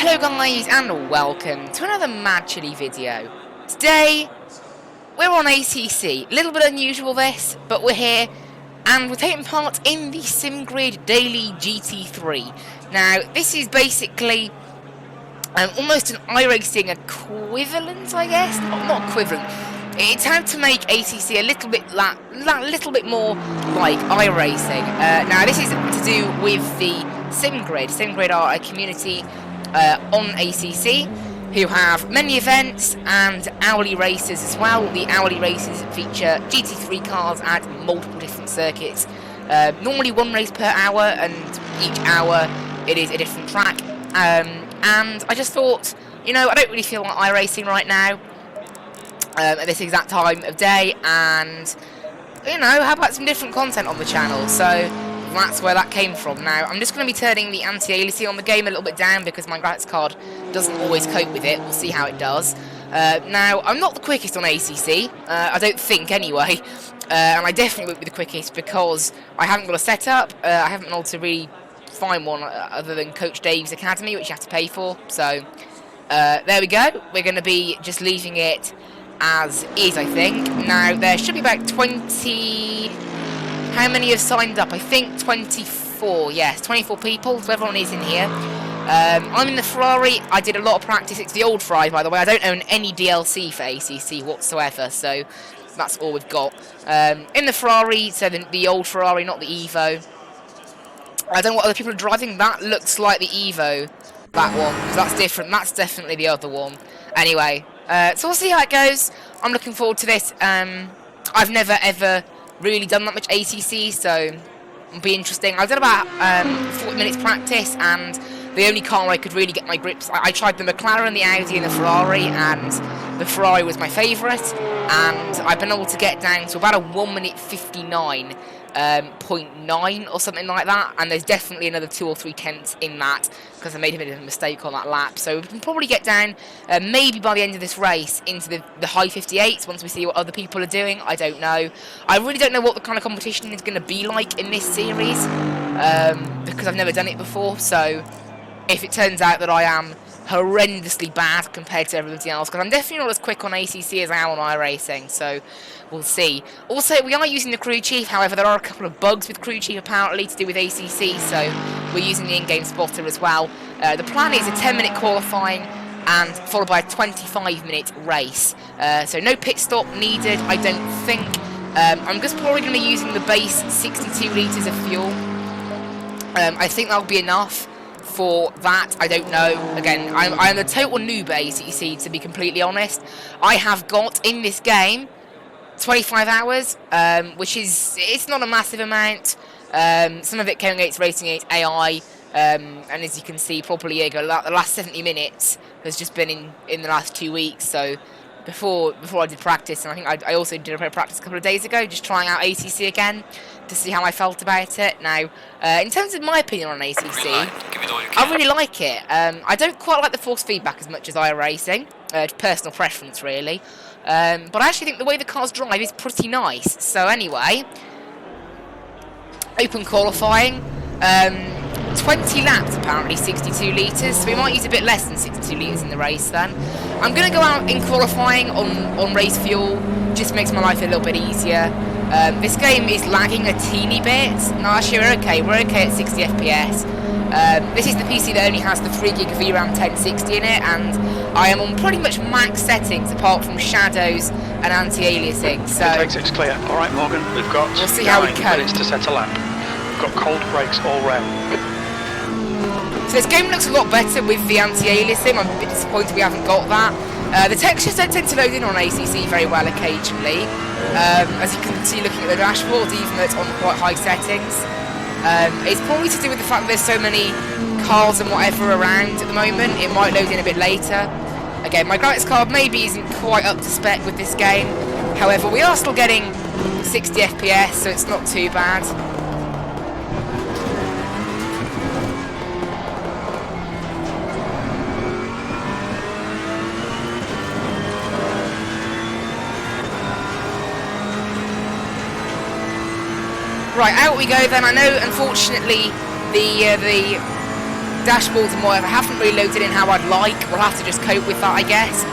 Hello guys and welcome to another Mad Chili video. Today we're on ACC. A little bit unusual this, but we're here and we're taking part in the SimGrid Daily GT3. Now this is basically almost an iRacing equivalent, I guess. Not equivalent. It's how to make ACC a little bit more like iRacing. Now this is to do with the SimGrid. SimGrid are a community on ACC who have many events and hourly races as well. The hourly races feature GT3 cars at multiple different circuits. Normally one race per hour, and each hour it is a different track. And I just thought, you know, I don't really feel like iRacing right now at this exact time of day, and you know, how about some different content on the channel? So that's where that came from. Now, I'm just going to be turning the anti-aliasing on the game a little bit down because my graphics card doesn't always cope with it. We'll see how it does. Now, I'm not the quickest on ACC, I don't think anyway, and I definitely won't be the quickest because I haven't got a setup. I haven't been able to really find one other than Coach Dave's Academy, which you have to pay for. So, there we go. We're going to be just leaving it as is, I think. Now, there should be about 20... How many have signed up? I think 24. Yes, 24 people. So everyone is in here. I'm in the Ferrari. I did a lot of practice. It's the old Ferrari, by the way. I don't own any DLC for ACC whatsoever, so that's all we've got. In the Ferrari, so the old Ferrari, not the Evo. I don't know what other people are driving. That looks like the Evo. That one, because that's different. That's definitely the other one. Anyway, so we'll see how it goes. I'm looking forward to this. I've never ever really done that much ACC, so it'll be interesting. I've done about 40 minutes practice, and the only car I could really get my grips, I tried the McLaren, the Audi and the Ferrari, and the Ferrari was my favourite, and I've been able to get down to about a 1 minute 59.9 or something like that, and there's definitely another 2 or 3 tenths in that because I made a bit of a mistake on that lap. So we can probably get down maybe by the end of this race into the high 58s once we see what other people are doing. I don't know. I really don't know what the kind of competition is going to be like in this series because I've never done it before. So if it turns out that I am horrendously bad compared to everybody else, because I'm definitely not as quick on ACC as I am on iRacing, so we'll see. Also, we are using the crew chief. However, there are a couple of bugs with crew chief apparently to do with ACC, so we're using the in-game spotter as well. The plan is a 10-minute qualifying and followed by a 25-minute race, so no pit stop needed, I don't think. I'm just probably going to be using the base 62 litres of fuel. I think that'll be enough for that. I don't know. Again, I'm a total noob at ACC, to be completely honest. I have got in this game 25 hours, which is, it's not a massive amount. Some of it came against Racing 8 AI, and as you can see, probably the last 70 minutes has just been in the last 2 weeks. So before I did practice, and I think I also did a bit of practice a couple of days ago, just trying out ACC again to see how I felt about it. Now, in terms of my opinion on ACC, I really like it. I don't quite like the force feedback as much as iRacing. Personal preference, really. But I actually think the way the cars drive is pretty nice. So anyway, open qualifying. 20 laps, apparently 62 litres, so we might use a bit less than 62 litres in the race then. I'm going to go out in qualifying on race fuel, just makes my life a little bit easier. This game is lagging a teeny bit. No, actually we're okay at 60 FPS. This is the PC that only has the 3GB VRAM 1060 in it, and I am on pretty much max settings apart from shadows and anti-aliasing. So it's clear. Alright Morgan, we'll see how we cope. 9 minutes to set a lap. We've got cold brakes all round. So this game looks a lot better with the anti-aliasing. I'm a bit disappointed we haven't got that. The textures don't tend to load in on ACC very well occasionally. As you can see looking at the dashboard, even though it's on quite high settings. It's probably to do with the fact that there's so many cars and whatever around at the moment. It might load in a bit later. Again, my graphics card maybe isn't quite up to spec with this game. However, we are still getting 60 FPS, so it's not too bad. Right, out we go then. I know, unfortunately, the dashboards and whatever haven't really loaded in how I'd like. We'll have to just cope with that, I guess.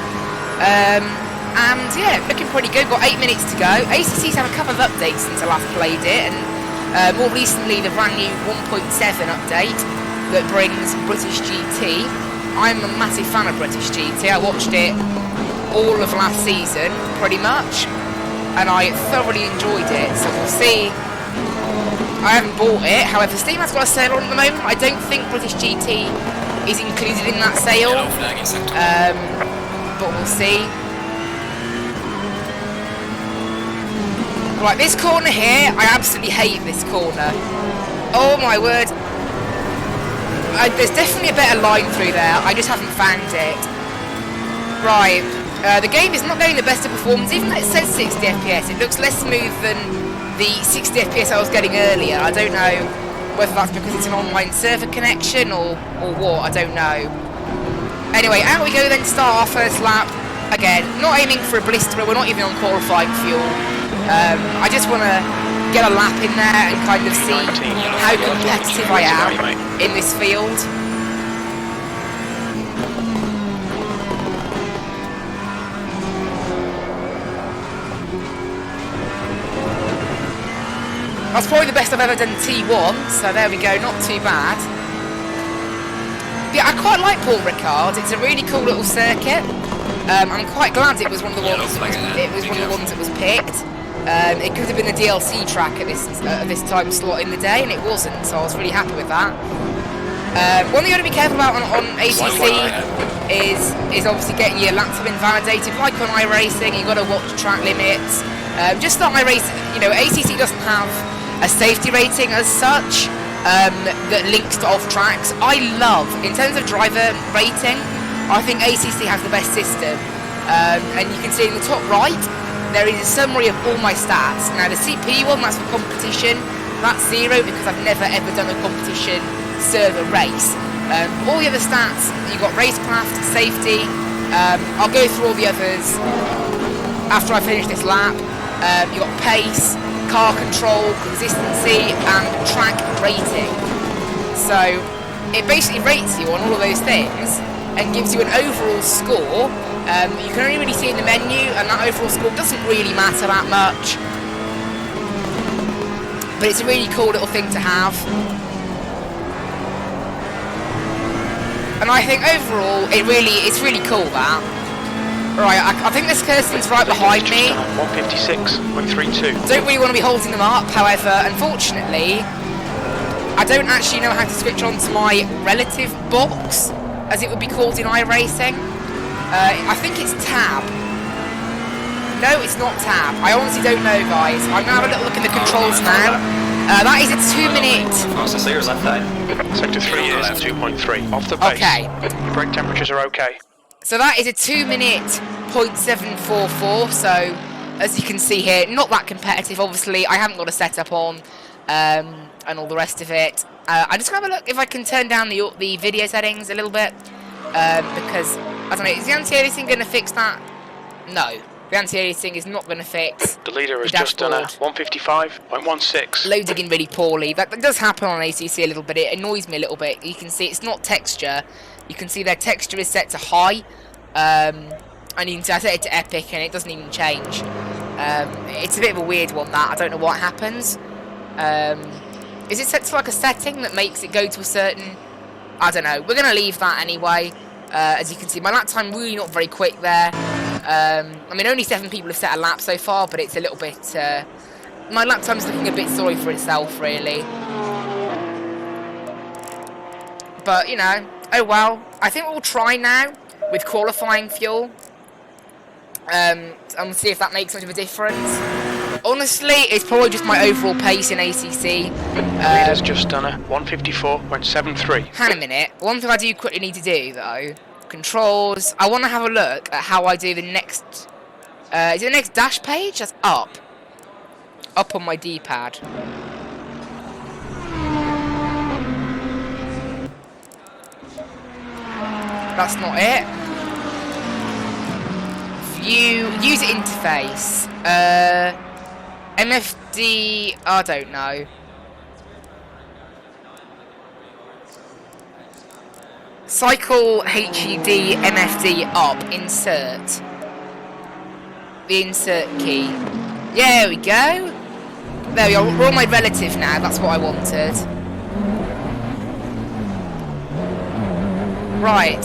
And yeah, looking pretty good. Got 8 minutes to go. ACC's had a couple of updates since I last played it, and more recently the brand new 1.7 update that brings British GT. I'm a massive fan of British GT. I watched it all of last season, pretty much, and I thoroughly enjoyed it. So we'll see. I haven't bought it, however Steam has got a sale on at the moment. I don't think British GT is included in that sale, but we'll see. Right, this corner here, I absolutely hate this corner. Oh my word. There's definitely a better line through there, I just haven't found it. Right, the game is not getting the best of performance, even though it says 60 FPS, it looks less smooth than the 60 FPS I was getting earlier. I don't know whether that's because it's an online server connection or what, I don't know. Anyway, out we go then, start our first lap. Again, not aiming for a blisterer, we're not even on qualifying fuel. I just want to get a lap in there and kind of see how competitive I am in this field. That's probably the best I've ever done T1, so there we go, not too bad. Yeah, I quite like Paul Ricard. It's a really cool little circuit. I'm quite glad it was one of the ones. That was picked. It could have been a DLC track at this time slot in the day, and it wasn't. So I was really happy with that. One thing you got to be careful about on ACC is obviously getting your lap time invalidated. Like on iRacing, you've got to watch track limits. Just like iRacing, you know, ACC doesn't have a safety rating as such that links to off tracks. I love, in terms of driver rating, I think ACC has the best system. And you can see in the top right, there is a summary of all my stats. Now the CPU one, that's for competition, that's 0 because I've never ever done a competition server race. All the other stats, you've got racecraft, safety, I'll go through all the others after I finish this lap. You've got pace, car control, consistency, and track rating. So it basically rates you on all of those things and gives you an overall score. You can only really see in the menu, and that overall score doesn't really matter that much. But it's a really cool little thing to have. And I think overall, it's really cool that. Right, I think this Kirsten's right behind me. 156.32. Don't really want to be holding them up, however, unfortunately, I don't actually know how to switch on to my relative box, as it would be called in iRacing. I think it's tab. No, it's not tab. I honestly don't know, guys. I'm going to have a little look at the controls now. That is a 2-minute. Sector 3 is 2.3. Off the base. Okay. Your brake temperatures are okay. So that is a 2-minute 0.744. So, as you can see here, not that competitive. Obviously, I haven't got a setup on, and all the rest of it. I'm just going to have a look if I can turn down the video settings a little bit, because I don't know. Is the anti-aliasing going to fix that? No. The anti-aliasing is not going to fix the leader has just done a 155.16. Loading in really poorly. That does happen on ACC a little bit. It annoys me a little bit. You can see it's not texture. You can see their texture is set to high. And you can see I set it to epic and it doesn't even change. It's a bit of a weird one, that. I don't know what happens. Is it set to like a setting that makes it go to a certain... I don't know. We're going to leave that anyway. As you can see, my lap time really not very quick there. I mean, only 7 people have set a lap so far, but it's a little bit... my lap time's looking a bit sorry for itself, really. But, you know, oh well. I think we'll try now with qualifying fuel. And see if that makes much of a difference. Honestly, it's probably just my overall pace in ACC. Leader's just done a 154.73. Hang a minute. One thing I do quickly need to do, though... Controls. I want to have a look at how I do the next... is it the next dash page? That's up. Up on my D-pad. That's not it. View. User interface. MFD... I don't know. Cycle HUD MFD up. Insert. The insert key. There we go. There we are. We're on my relative now. That's what I wanted. Right.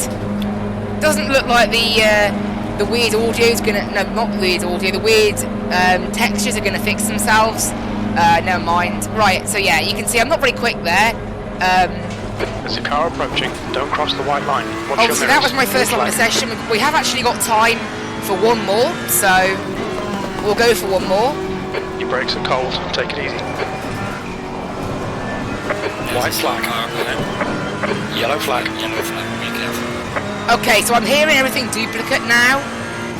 Doesn't look like the weird audio is gonna. No, not the weird audio. The weird textures are gonna fix themselves. Never mind. Right. So yeah, you can see I'm not very quick there. There's a car approaching. Don't cross the white line. Watch obviously, that was my first lap of the session. We have actually got time for one more, so we'll go for one more. Your brakes are cold. Take it easy. White flag. Yellow flag. Yellow flag. Be careful. Okay, so I'm hearing everything duplicate now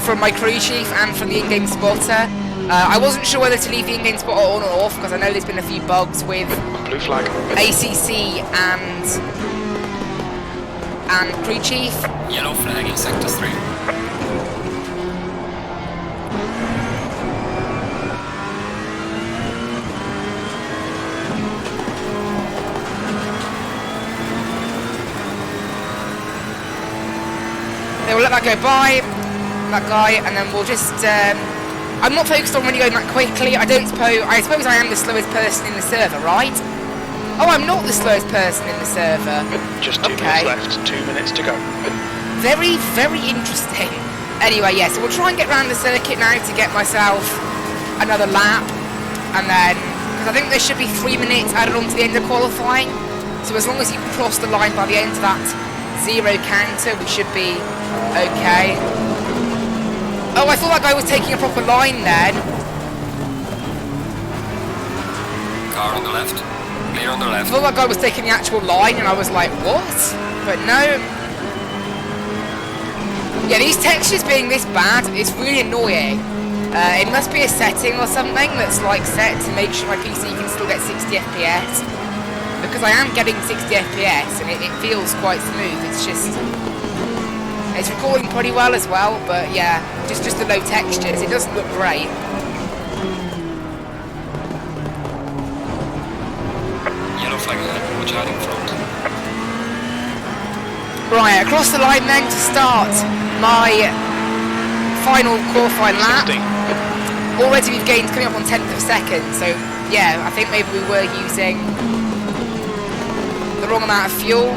from my crew chief and from the in-game spotter. I wasn't sure whether to leave the in-game spotter on or off because I know there's been a few bugs with blue flag, ACC and crew chief. Yellow flag in sector 3. They will let that go by, that guy, and then we'll just. I'm not focused on really going that quickly. I suppose I am the slowest person in the server, right? Oh, I'm not the slowest person in the server. Just 2 minutes left. 2 minutes to go. Very, very interesting. Anyway, yeah, so we'll try and get around the circuit now to get myself another lap. And then, because I think there should be 3 minutes added on to the end of qualifying. So as long as you cross the line by the end of that 0 counter, we should be okay. Oh, I thought that guy was taking a proper line then. Car on the left. Clear on the left. I thought that guy was taking the actual line and I was like, what? But no. Yeah, these textures being this bad is really annoying. It must be a setting or something that's like set to make sure my PC can still get 60 FPS. Because I am getting 60 FPS and it feels quite smooth. It's just... It's recording pretty well as well, but yeah, just the low textures. It doesn't look great. Yellow flag ahead, watch out in front. Right, across the line then to start my final qualifying lap. 16. Already we've gained coming up on 10th of a second, so yeah, I think maybe we were using the wrong amount of fuel.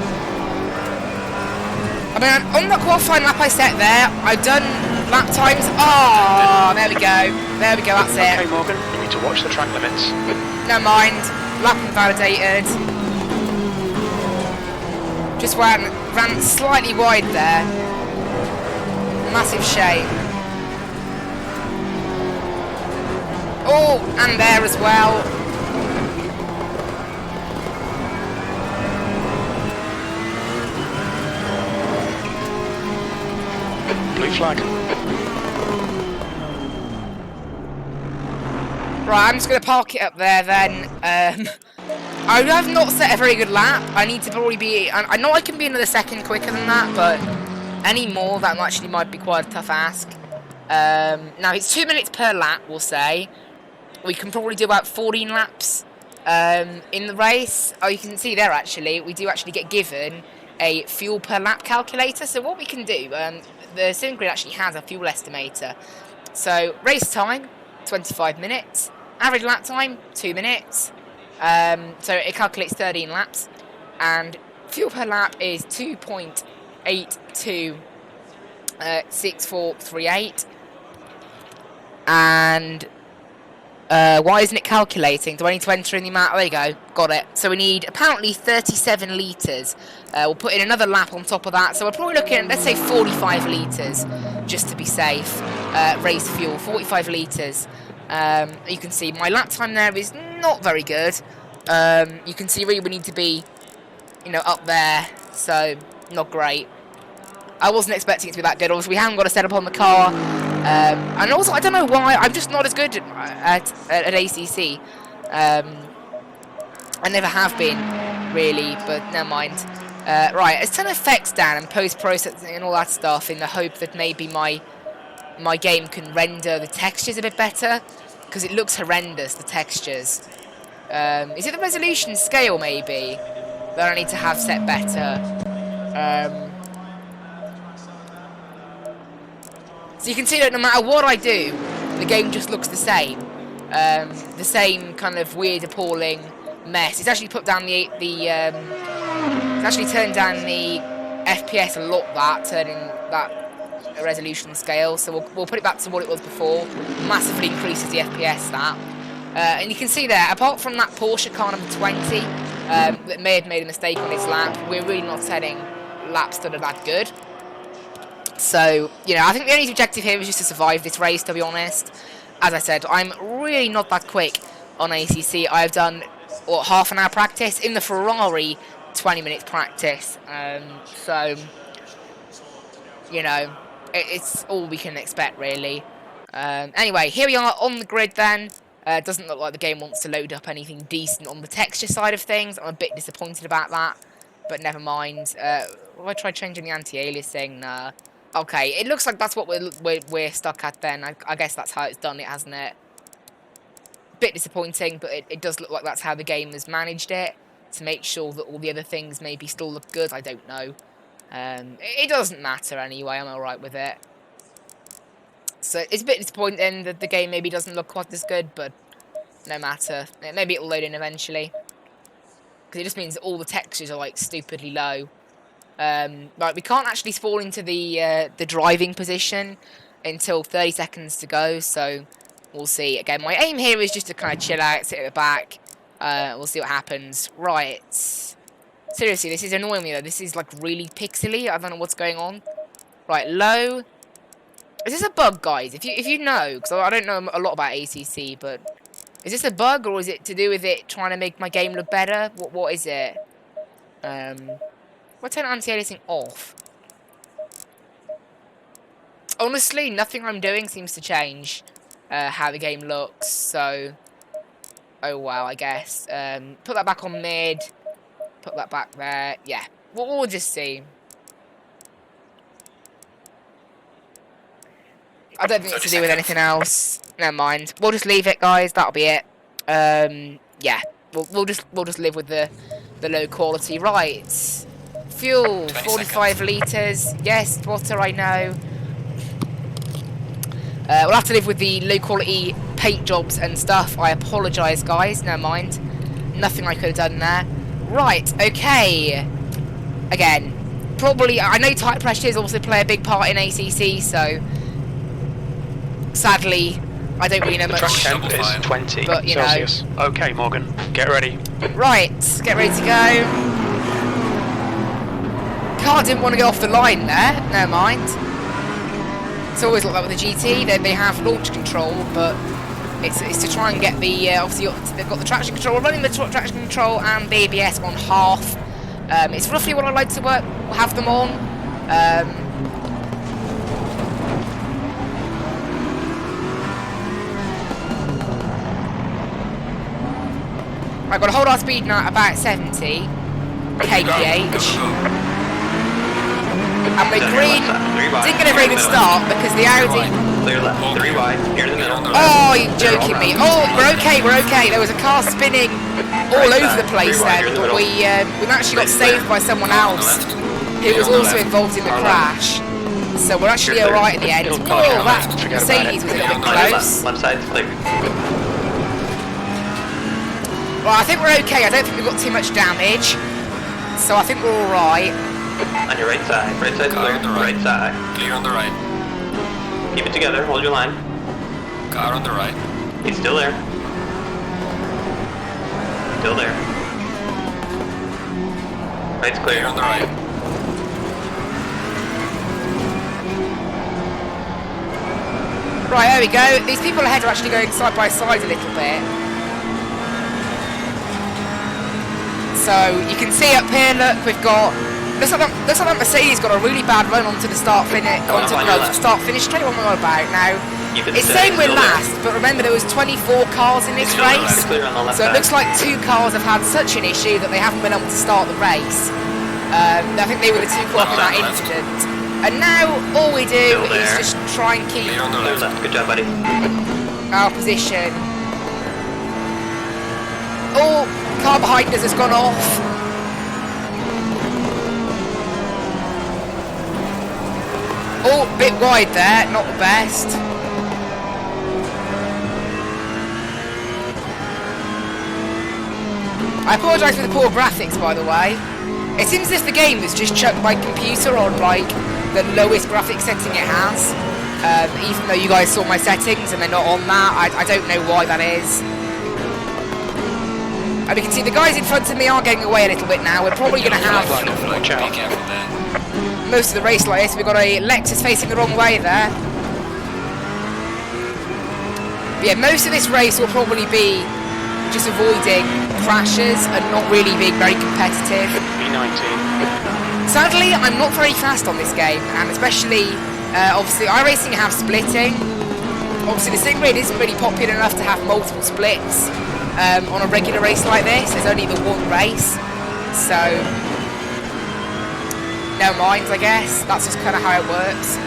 I mean, on that qualifying lap I set there, I've done lap times. Oh, there we go. There we go, that's it. Okay, Morgan, you need to watch the track limits. Never mind. Lap invalidated. Just ran slightly wide there. Massive shame. Oh, and there as well. Blue flag. Right, I'm just going to park it up there then. I have not set a very good lap. I need to probably be... I know I can be another second quicker than that, but any more, that actually might be quite a tough ask. Now, it's 2 minutes per lap, we'll say. We can probably do about 14 laps in the race. Oh, you can see there, actually, we do actually get given a fuel per lap calculator. So what we can do... the sim grid actually has a fuel estimator. So race time 25 minutes, average lap time 2 minutes. So it calculates 13 laps, and fuel per lap is 2.826438. And why isn't it calculating? Do I need to enter in the amount? Oh, there you go, got it. So we need apparently 37 litres. We'll put in another lap on top of that, so we're probably looking at, let's say, 45 litres, just to be safe. Race fuel, 45 litres. You can see my lap time there is not very good. You can see really we need to be, up there, so not great. I wasn't expecting it to be that good. Obviously, we haven't got a setup on the car. And also, I don't know why, I'm just not as good at ACC. I never have been, really, but never mind. Right, let's turn effects down and post-processing and all that stuff in the hope that maybe my game can render the textures a bit better, because it looks horrendous, the textures. Is it the resolution scale, maybe, that I need to have set better? So you can see that no matter what I do, the game just looks the same. The same kind of weird, appalling mess. It's actually put down it's actually turned down the FPS a lot. Turning that resolution scale. So we'll put it back to what it was before. Massively increases the FPS. And you can see there, apart from that Porsche car number 20 that may have made a mistake on its lap, we're really not setting laps that are that good. So, you know, I think the only objective here is just to survive this race, to be honest. As I said, I'm really not that quick on ACC. I've done, what, half an hour practice? In the Ferrari, 20 minutes practice. So, you know, it's all we can expect, really. Anyway, here we are on the grid then. It doesn't look like the game wants to load up anything decent on the texture side of things. I'm a bit disappointed about that, but never mind. Will I try changing the anti-aliasing? Nah. Okay, it looks like that's what we're stuck at then. I guess that's how it's done it, hasn't it? Bit disappointing, but it does look like that's how the game has managed it, to make sure that all the other things maybe still look good. I don't know. It doesn't matter anyway. I'm alright with it. So it's a bit disappointing that the game maybe doesn't look quite as good, but no matter. Maybe it'll load in eventually. Because it just means that all the textures are like stupidly low. Right, we can't actually fall into the driving position until 30 seconds to go, so we'll see. Again, my aim here is just to kind of chill out, sit at the back. We'll see what happens. Right. Seriously, this is annoying me though. This is like really pixely. I don't know what's going on. Right, low. Is this a bug, guys? If you know, because I don't know a lot about ACC, but is this a bug or is it to do with it trying to make my game look better? What is it? We'll turn anti-aliasing off. Honestly, nothing I'm doing seems to change how the game looks. So, oh wow, I guess. Put that back on mid. Put that back there. Yeah, we'll just see. I don't think it's to do with anything else. Never mind. We'll just leave it, guys. That'll be it. Yeah, we'll just live with the low quality. Right. Fuel, 45 litres. Yes, water, I know. We'll have to live with the low quality paint jobs and stuff. I apologise, guys. Never mind. Nothing I could have done there. Right, okay. Again, probably, I know tyre pressures also play a big part in ACC, so sadly, I don't really know much. Track temp is 20 but, you Celsius. know. Okay, Morgan, get ready. Right, get ready to go. Car didn't want to go off the line there. Never mind. It's always like that with the GT. They have launch control, but it's to try and get the obviously they've got the traction control, running the traction control and the ABS on half. It's roughly what I like to have them on. I've got to hold our speed now at about 70 kph. And the green didn't get a very good start because the Audi... Clear left, 3 wide, here in the middle. Oh, you're joking me. Oh, we're okay, we're okay. There was a car spinning all over the place then, but we've actually got saved by someone else who was also involved in the crash. So we're actually alright in the end. Oh, that Mercedes was a little bit close. Left side's clear. Well, I think we're okay. I don't think we've got too much damage. So I think we're alright. On your right side. Right side's clear. Right side. Clear on the right. Keep it together. Hold your line. Car on the right. He's still there. Still there. Right's clear. Clear on the right. Right, there we go. These people ahead are actually going side by side a little bit. So you can see up here, look, we've got... Looks like that Mercedes got a really bad run onto the start-finish. Start-finish, 21 we're on about now. It's saying we're last, but remember there was 24 cars in this race. So it looks like 2 cars have had such an issue that they haven't been able to start the race. I think they were the 2 caught in that incident. And now all we do is just try and keep Good job, buddy. our position. Oh, car behind us has gone off. Oh, bit wide there, not the best. I apologise for the poor graphics, by the way. It seems as if the game has just chucked my computer on, like, the lowest graphics setting it has. Even though you guys saw my settings and they're not on that, I don't know why that is. And you can see the guys in front of me are getting away a little bit now. We're probably going to have Watch out. Be careful there. most of the race like this. We've got a Lexus facing the wrong way there. But yeah, most of this race will probably be just avoiding crashes and not really being very competitive. B19. Sadly, I'm not very fast on this game, and especially, obviously, iRacing have splitting. Obviously, the sim grid isn't really popular enough to have multiple splits on a regular race like this. There's only the one race, so never mind, I guess. That's just kind of how it works.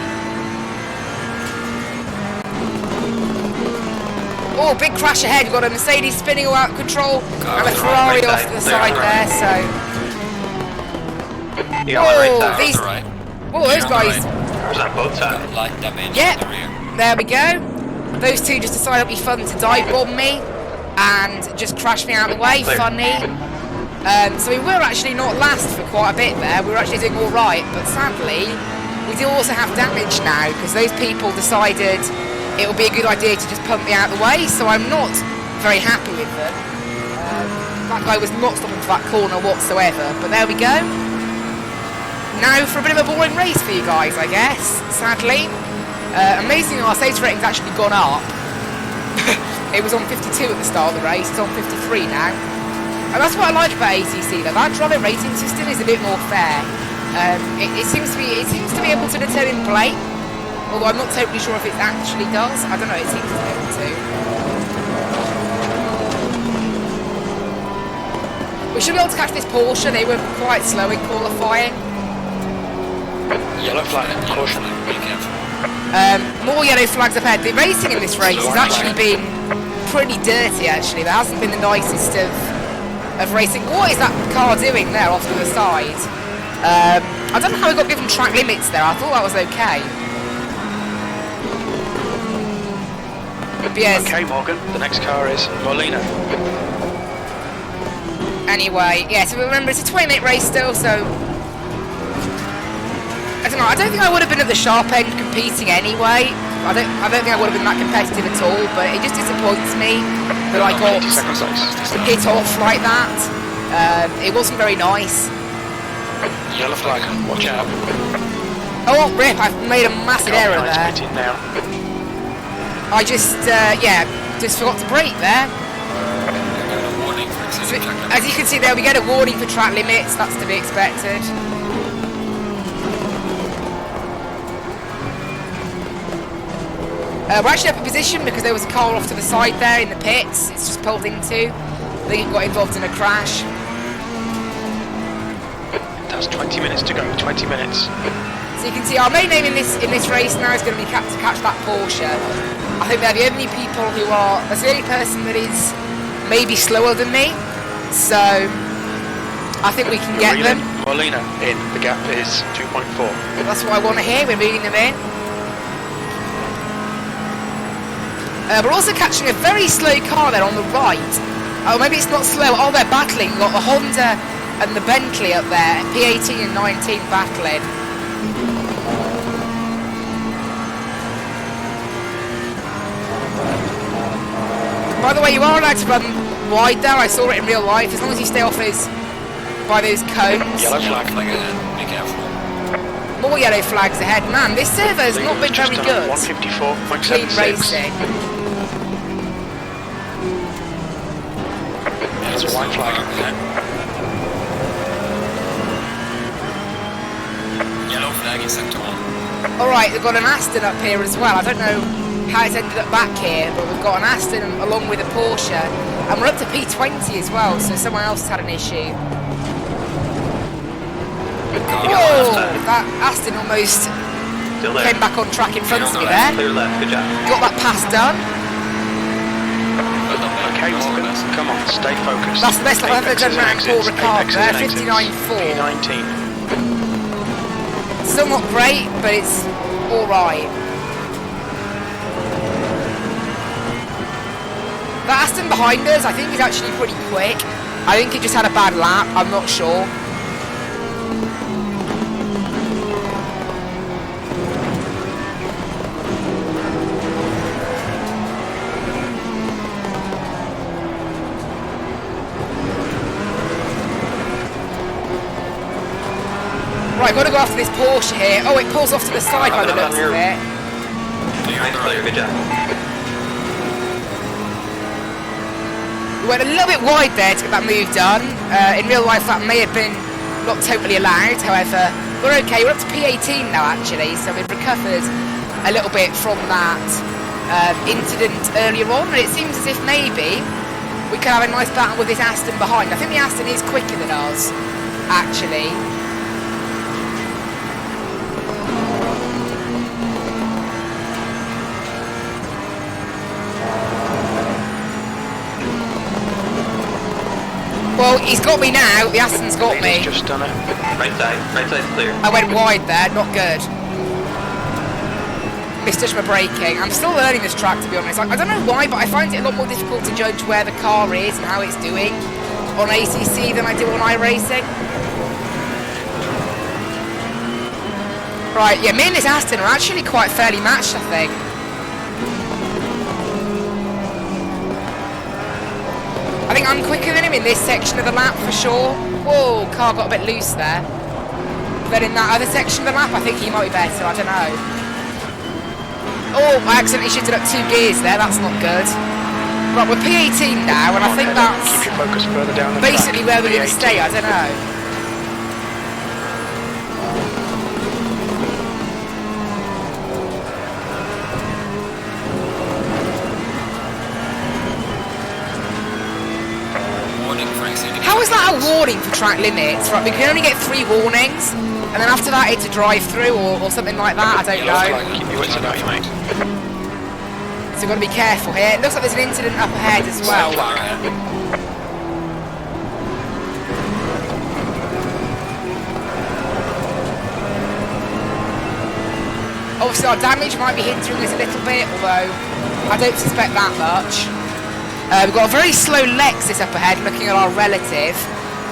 Oh, big crash ahead. You've got a Mercedes spinning all out of control and a Ferrari off to the side there, so... Right these... Right. Oh, those guys... Cars on both sides. Light damage Yep, in the rear. there we go. Those two just decided it'd be fun to dive bomb me and just crash me out of the way. Clear. Funny. So we were actually not last for quite a bit there. We were actually doing all right, but sadly, we do also have damage now because those people decided it would be a good idea to just pump me out of the way. So I'm not very happy with them. That guy was not stopping for that corner whatsoever. But there we go. Now for a bit of a boring race for you guys, I guess. Sadly. Amazingly, our safety rating's actually gone up. It was on 52 at the start of the race, it's on 53 now. And that's what I like about ACC, though. That driver rating system is a bit more fair. It seems to be able to determine play, although I'm not totally sure if it actually does. I don't know, it seems to be able to. We should be able to catch this Porsche. They were quite slow in qualifying. Yellow flag. Caution. Be careful. More yellow flags up ahead. The racing in this race has actually been pretty dirty, actually. There hasn't been the nicest of racing. What is that car doing there off to the side? I don't know how we got given track limits there. I thought that was okay. But yes. Okay, Morgan. The next car is Molina. Anyway, yeah, so remember it's a 20-minute race still, so... I don't know, I don't think I would have been at the sharp end competing anyway. I don't think I would have been that competitive at all, but it just disappoints me that I got hit off like that. It wasn't very nice. Yellow flag. Watch out. Oh, rip, I've made a massive error there. Now. I just, yeah, just forgot to brake there. Warning for So, exceeding track limits. as you can see there, we get a warning for track limits, that's to be expected. We're actually up in position because there was a car off to the side there in the pits. It's just pulled into. I think it got involved in a crash. That's 20 minutes to go. 20 minutes. So you can see our main aim in this race now is going to be to catch that Porsche. I think they're the only people who are... That's the only person that is maybe slower than me. So I think we can get them. Molina in. The gap is 2.4. That's what I want to hear. We're reading them in. We're also catching a very slow car there on the right. Oh, maybe it's not slow. Oh, they're battling. We've got the Honda and the Bentley up there. P18 and 19 battling. By the way, you are allowed to run wide there. I saw it in real life. As long as you stay off by those cones. Yellow flag ahead. Be careful. More yellow flags ahead. Man, this server's not been very good. 154.76. Clean racing. There's a white flag. Yellow flag in sector 1. Alright, we've got an Aston up here as well. I don't know how it's ended up back here, but we've got an Aston along with a Porsche. And we're up to P20 as well, so someone else has had an issue. Whoa! That Aston almost came back on track in front of me there. Clear left, good job. Got that pass done. Okay, Morgan. Come on, stay focused. That's the best I've ever done around Paul Ricard there, 59.4. P19. Still not great, but it's all right. That Aston behind us, I think, is actually pretty quick. I think he just had a bad lap. I'm not sure. Right, got to go after this Porsche here. Oh, it pulls off to the side by the looks of it. Clear, good job. We went a little bit wide there to get that move done. In real life, that may have been not totally allowed. However, we're okay. We're up to P18 now, actually, so we've recovered a little bit from that incident earlier on. And it seems as if maybe we could have a nice battle with this Aston behind. I think the Aston is quicker than us, actually. Well, he's got me now. The Aston's got me. He's just done it. Right side's clear. I went wide there, not good. Missed my braking. I'm still learning this track, to be honest. I don't know why, but I find it a lot more difficult to judge where the car is and how it's doing on ACC than I do on iRacing. Right, yeah, me and this Aston are actually quite fairly matched, I think. I think I'm quicker than him in this section of the lap for sure. Whoa, car got a bit loose there. But in that other section of the lap, I think he might be better, I don't know. Oh, I accidentally shifted up 2 gears there, that's not good. Right, we're P18 now, and I think that's Keep your focus further down the basically track. where we're going to stay, I don't know. How is that a warning for track limits? Right, we can only get 3 warnings, and then after that it's a drive-through or something like that, I don't know. Keep your wits about you, mate. So we've got to be careful here. It looks like there's an incident up ahead as well. Obviously our damage might be hindering us a little bit, although I don't suspect that much. We've got a very slow Lexus up ahead, looking at our relative.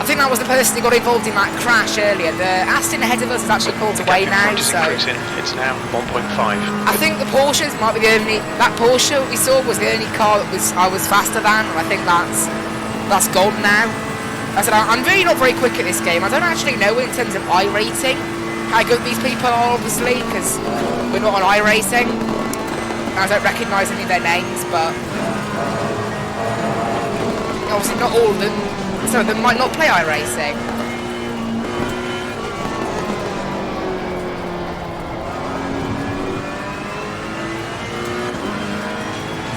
I think that was the person who got involved in that crash earlier. The Aston ahead of us has actually pulled away now, so It's now 1.5. I think the Porsches might be the only. That Porsche we saw was the only car that I was faster than, and I think that's gone now. I said I'm really not very quick at this game. I don't actually know in terms of iRacing how good these people are, obviously, because we're not on iRacing. I don't recognise any of their names, but obviously not all of them. Some of them might not play iRacing.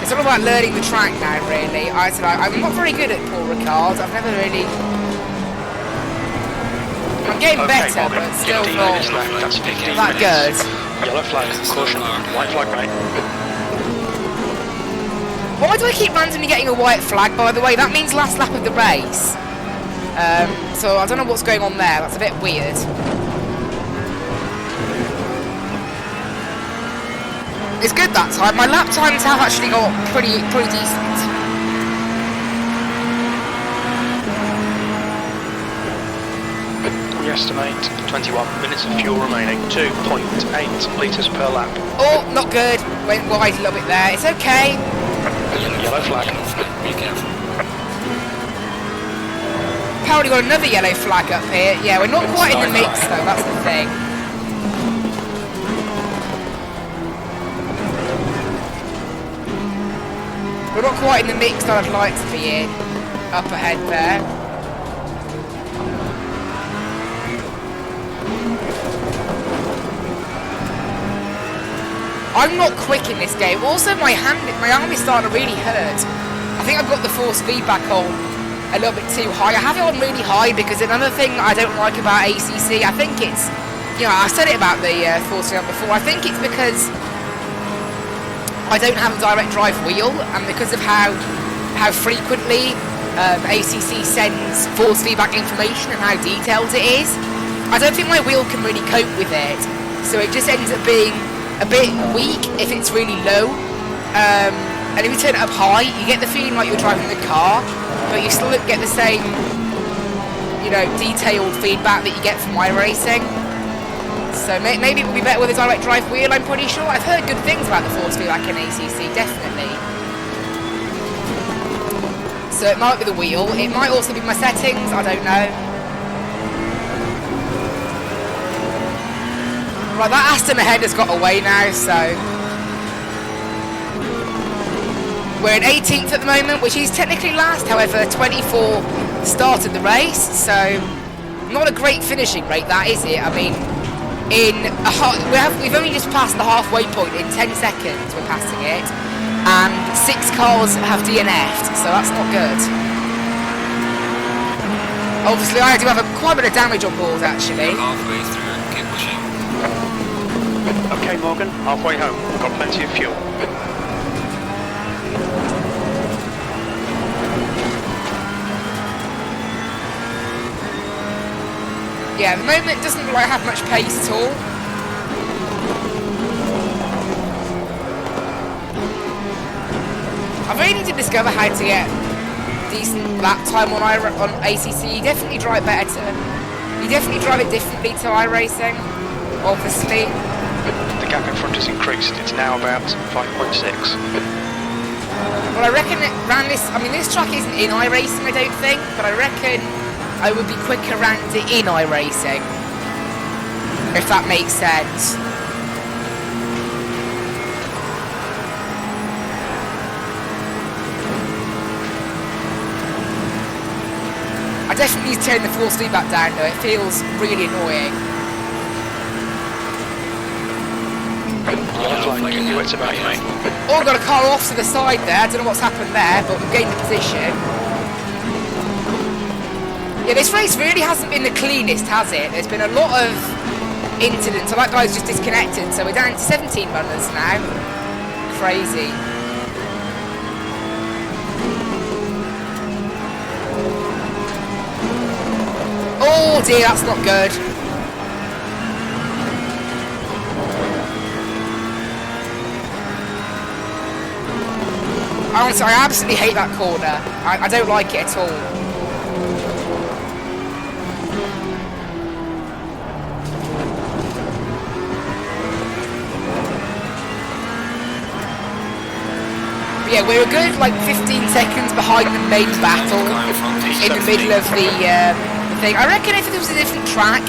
It's all about learning the track now, really. I'm not very good at Paul Ricard. I've never really... I'm getting better, but still not that good. Yellow flag, caution, white flag, mate. Why do I keep randomly getting a white flag, by the way? That means last lap of the race. So I don't know what's going on there. That's a bit weird. It's good that time. My lap times have actually got pretty decent. We estimate 21 minutes of fuel remaining, 2.8 litres per lap. Oh, not good. Went wide a little bit there. It's okay. Yellow flag. Be careful. Apparently got another yellow flag up here. Yeah, we're not quite in the mix though, that's the thing. We're not quite in the mix that I'd like to be in. Up ahead there. I'm not quick in this game. Also, my arm is starting to really hurt. I think I've got the force feedback on a little bit too high. I have it on really high because another thing that I don't like about ACC, I think it's, you know, I've said it about the force feedback before. I think it's because I don't have a direct drive wheel, and because of how frequently ACC sends force feedback information and how detailed it is, I don't think my wheel can really cope with it. So it just ends up being a bit weak if it's really low. And if you turn it up high, you get the feeling like you're driving the car, but you still get the same, you know, detailed feedback that you get from iRacing. So maybe it will be better with a direct drive wheel, I'm pretty sure. I've heard good things about the force feedback in ACC, definitely. So it might be the wheel, it might also be my settings, I don't know. Right, that Aston ahead has got away now, so... We're in 18th at the moment, which is technically last, however, 24 started the race, so... Not a great finishing rate, that is it? I mean, we've only just passed the halfway point in 10 seconds, we're passing it. And 6 cars have DNF'd, so that's not good. Obviously, I do have quite a bit of damage on board, actually. Halfway through, keep pushing. Okay, Morgan, halfway home. Got plenty of fuel. Yeah, at the moment, it doesn't look like I have much pace at all. I really need to discover how to get decent lap time on ACC. You definitely drive better. You definitely drive it differently to iRacing, obviously. The gap in front has increased. It's now about 5.6. Well, I reckon it ran this. I mean, this track isn't in iRacing, I don't think, but I reckon I would be quicker around it in iRacing, if that makes sense. I definitely need to turn the force feedback down though, it feels really annoying. Yellow flag, you it's about you, mate. Oh, I've got a car off to the side there, I don't know what's happened there, but we've gained the position. Yeah, this race really hasn't been the cleanest, has it? There's been a lot of incidents, so that guy's just disconnected, so we're down to 17 runners now. Crazy. Oh dear, that's not good. Honestly, I absolutely hate that corner. I don't like it at all. But yeah, we're a good like 15 seconds behind the main battle in the middle of the thing. I reckon if it was a different track,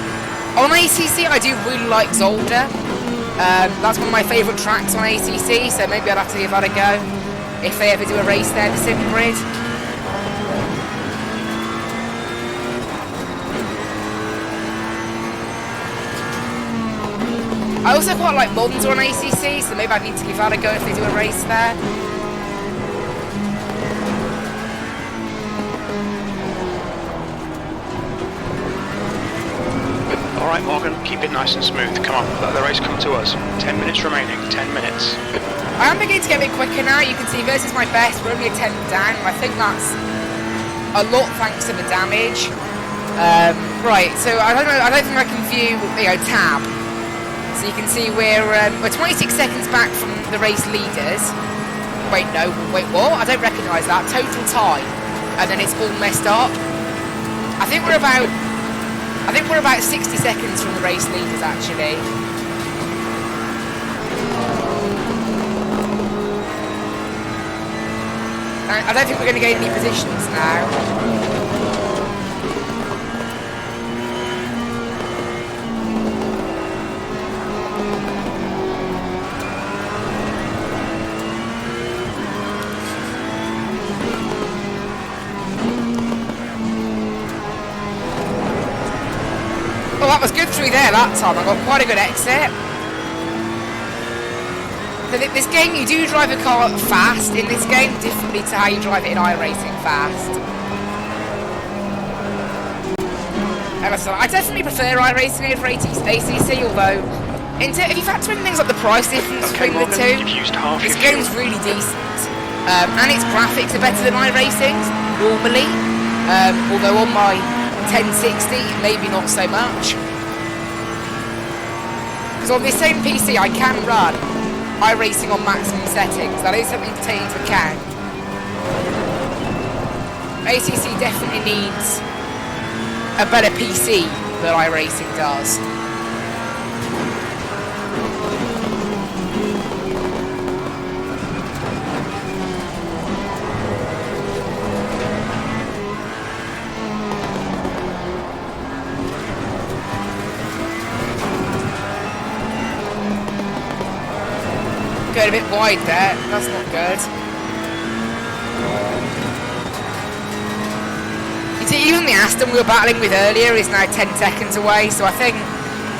on ACC I do really like Zolder. That's one of my favourite tracks on ACC, so maybe I'd have to give that a go if they ever do a race there, the sim grid. I also quite like Monza on ACC, so maybe I'd need to give that a go if they do a race there. Alright, Morgan, keep it nice and smooth. Come on, let the race come to us. 10 minutes remaining, 10 minutes. I am beginning to get a bit quicker now. You can see versus my best, we're only a 10 down. I think that's a lot thanks to the damage. Right, so I don't think I can view, tab. So you can see we're 26 seconds back from the race leaders. Wait, what? I don't recognise that. Total time, and then it's all messed up. I think we're about 60 seconds from the race leaders, actually. I don't think we're going to gain any positions now. Oh, that was good through there that time. I got quite a good exit. So this game, you do drive a car fast in this game, differently to how you drive it in iRacing fast. And I definitely prefer iRacing over ACC, although if you factor in things like the price difference between the two, this game's really decent. And its graphics are better than iRacing's, normally. Although on my 1060, maybe not so much. Because on this same PC, I can run iRacing on maximum settings. That is something to take into account. ACC definitely needs a better PC than iRacing does. Going a bit wide there, that's not good. You see, even the Aston we were battling with earlier is now 10 seconds away, so I think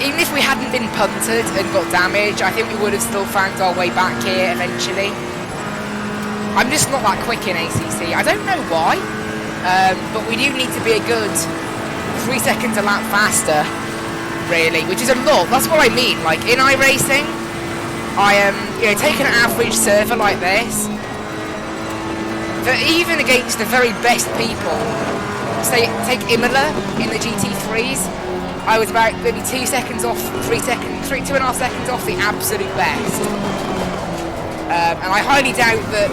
even if we hadn't been punted and got damage, I think we would have still found our way back here eventually. I'm just not that quick in ACC, I don't know why, but we do need to be a good 3 seconds a lap faster, really, which is a lot. That's what I mean, like in iRacing, I am, take an average server like this, that even against the very best people, say, take Imola in the GT3s, I was about maybe 2 seconds off, 2.5 seconds off the absolute best. And I highly doubt that,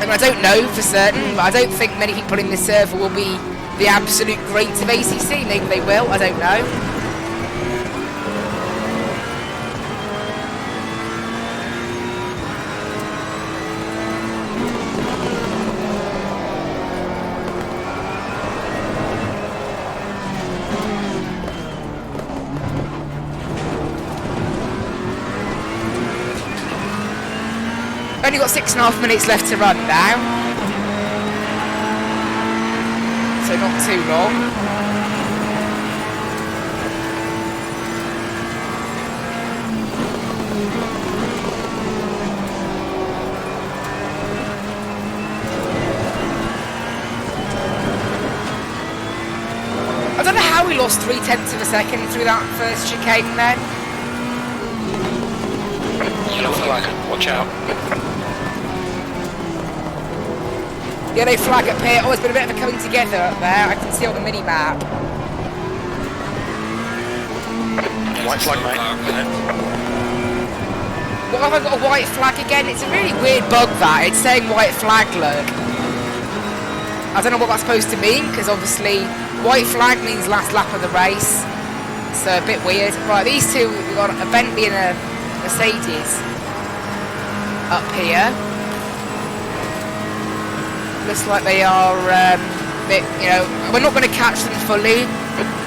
and I don't know for certain, but I don't think many people in this server will be the absolute greats of ACC. Maybe they will, I don't know. Only got 6.5 minutes left to run now, so not too long. I don't know how we lost 0.3 of a second through that first chicane then. Yellow flag, watch out. Yellow flag at pit. Oh, it's been a bit of a coming together up there. I can see on the mini map. White flag, mate. What have I got a white flag again? It's a really weird bug that. It's saying white flag, look. I don't know what that's supposed to mean, because obviously white flag means last lap of the race. So a bit weird. Right, these two, we've got a Bentley and a Mercedes up here. Looks like they are, we're not going to catch them fully.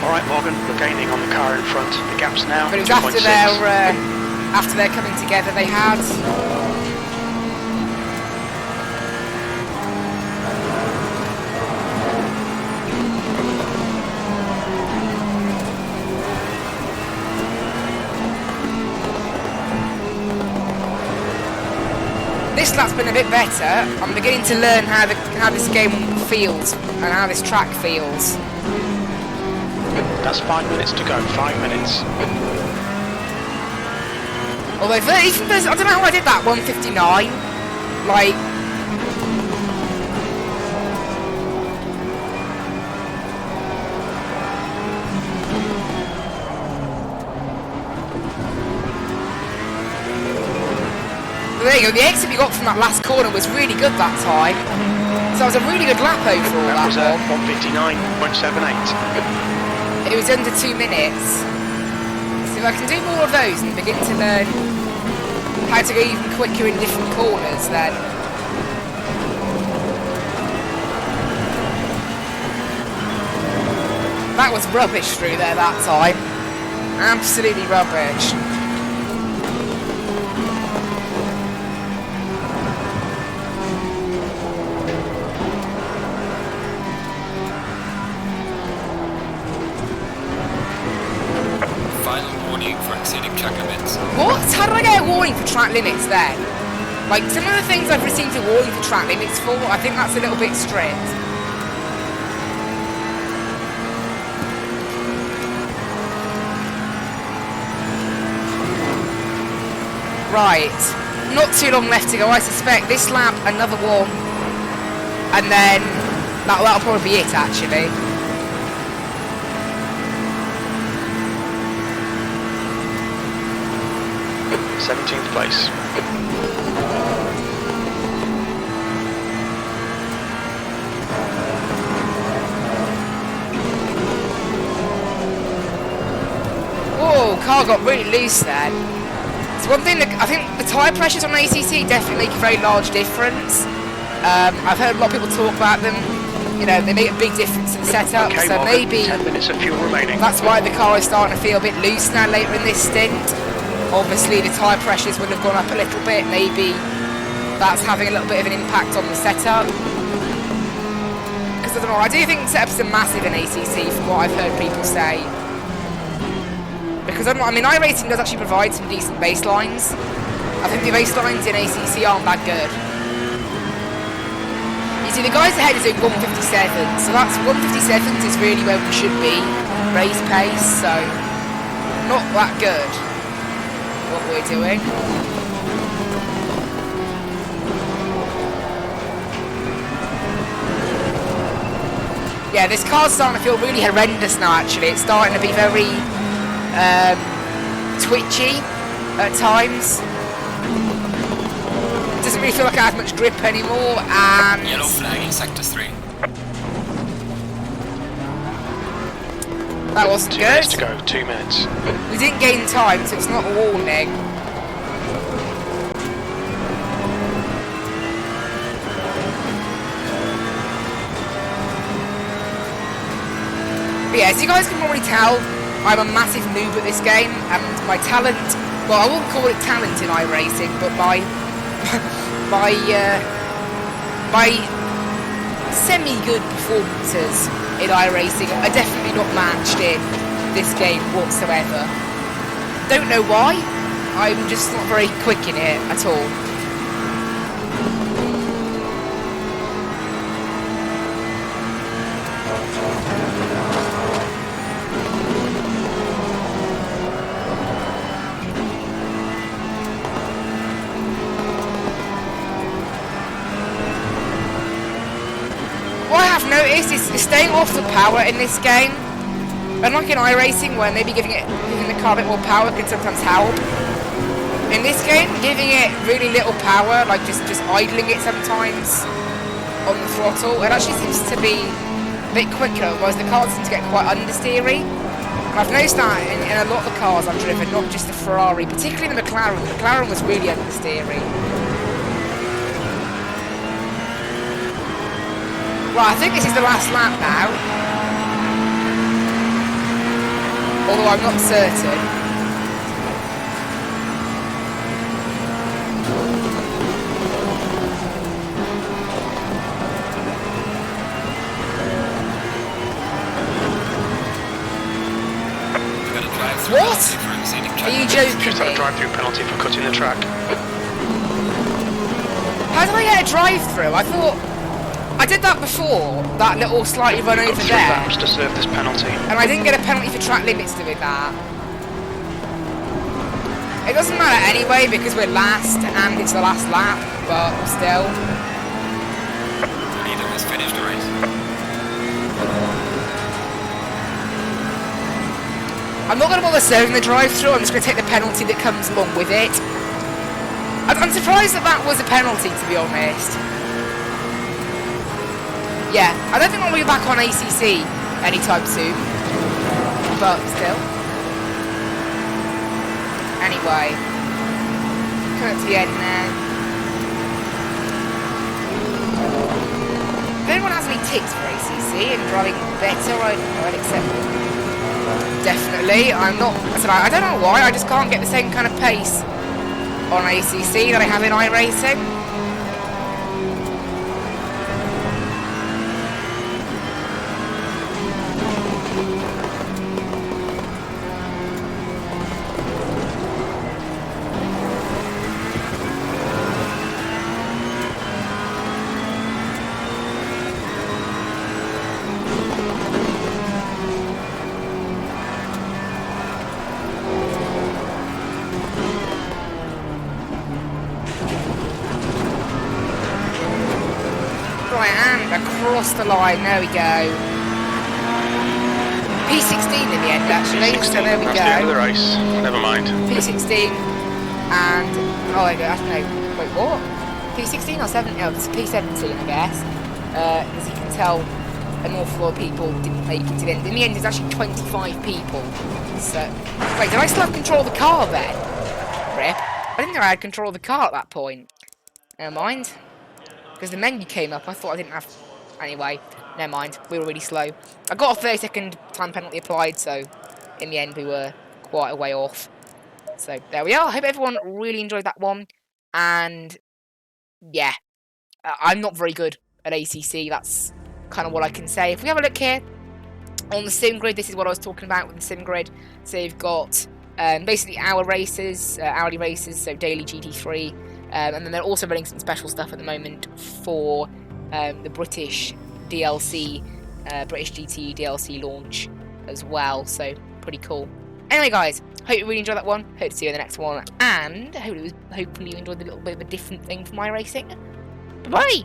Alright Morgan, we're gaining on the car in front. The gap's now But it was 2.6. after their coming together they had. This lap's been a bit better. I'm beginning to learn how this game feels and how this track feels. That's 5 minutes to go, 5 minutes. Although even there's, I don't know how I did that 159. Like, there you go, the exit we got from that last corner was really good that time. So it was a really good lap overall, That was one. 159.78. It was under 2 minutes. So if I can do more of those and begin to learn how to go even quicker in different corners, then that was rubbish through there that time. Absolutely rubbish. For exceeding track limits. What? How did I get a warning for track limits then? Like, some of the things I've received a warning for track limits for, I think that's a little bit strict. Right. Not too long left to go. I suspect this lap, another one. And then that'll probably be it, actually. 17th place. Whoa, car got really loose then. It's one thing that I think the tyre pressures on ACC definitely make a very large difference. I've heard a lot of people talk about them. You know, they make a big difference in the setup, Okay, so Morgan, maybe 10 minutes of fuel remaining. that's why the car is starting to feel a bit loose now later in this stint. Obviously the tyre pressures would have gone up a little bit, maybe that's having a little bit of an impact on the setup. Because I don't know, I do think setups are massive in ACC from what I've heard people say. Because I mean, iRacing does actually provide some decent baselines. I think the baselines in ACC aren't that good. You see, the guys ahead are doing 157, so that's 157 is really where we should be, race pace, so not that good what we're doing. Yeah, this car's starting to feel really horrendous now actually. It's starting to be very twitchy at times. It doesn't really feel like it has much grip anymore, and Yellow flag in sector 3. that wasn't 2 good. minutes to go, 2 minutes. We didn't gain time, so it's not a warning. But yeah, as you guys can probably tell, I'm a massive noob at this game, and my talent, well, I wouldn't call it talent in iRacing, but my semi-good performances in iRacing are definitely not matched in this game whatsoever. Don't know why, I'm just not very quick in it at all. What I have noticed is staying off the power in this game. Unlike in iRacing, where maybe giving the car a bit more power can sometimes help. In this game, giving it really little power, like just idling it sometimes on the throttle, it actually seems to be a bit quicker, whereas the car seems to get quite understeery. And I've noticed that in a lot of the cars I've driven, not just the Ferrari, particularly the McLaren. The McLaren was really understeery. Right, I think this is the last lap now. Although I'm not certain. We've got a drive-through What? penalty for exceeding track Are you limits. joking Just had a me? drive-through penalty for cutting the track. How did I get a drive-through? I thought I did that before, that little slightly run over Got 3 there, laps to serve this penalty. and I didn't get a penalty for track limits doing that. It doesn't matter anyway because we're last and it's the last lap, but still. The leader has finished the race. I'm not going to bother serving the drive-through, I'm just going to take the penalty that comes along with it. I'm surprised that that was a penalty, to be honest. Yeah, I don't think I'll be back on ACC anytime soon, but still. Anyway, coming to the end now. If anyone has any tips for ACC and driving better, I'd accept them. Definitely, I'm not. I don't know why. I just can't get the same kind of pace on ACC that I have in iRacing. Across the line, there we go. P16 in the end, actually, so there we That's the end of the go. race. Never mind. P16. And oh, I don't know. Wait, what? P16 or 17? Oh, it's P17, I guess. As you can tell, an awful lot of people didn't make it to the end. In the end, it's actually 25 people. So, wait, did I still have control of the car then? Rip. I didn't know I had control of the car at that point. Never mind. Because the menu came up, I thought I didn't have... Anyway, never mind. We were really slow. I got a 30-second time penalty applied, so in the end we were quite a way off. So there we are. I hope everyone really enjoyed that one. And yeah, I'm not very good at ACC. That's kind of what I can say. If we have a look here on the sim grid, this is what I was talking about with the sim grid. So you've got basically hourly races, so daily GT3, and then they're also running some special stuff at the moment for the British DLC, British GT DLC launch as well. So pretty cool. Anyway, guys, hope you really enjoyed that one. Hope to see you in the next one, and hopefully you enjoyed a little bit of a different thing for my racing. Bye bye.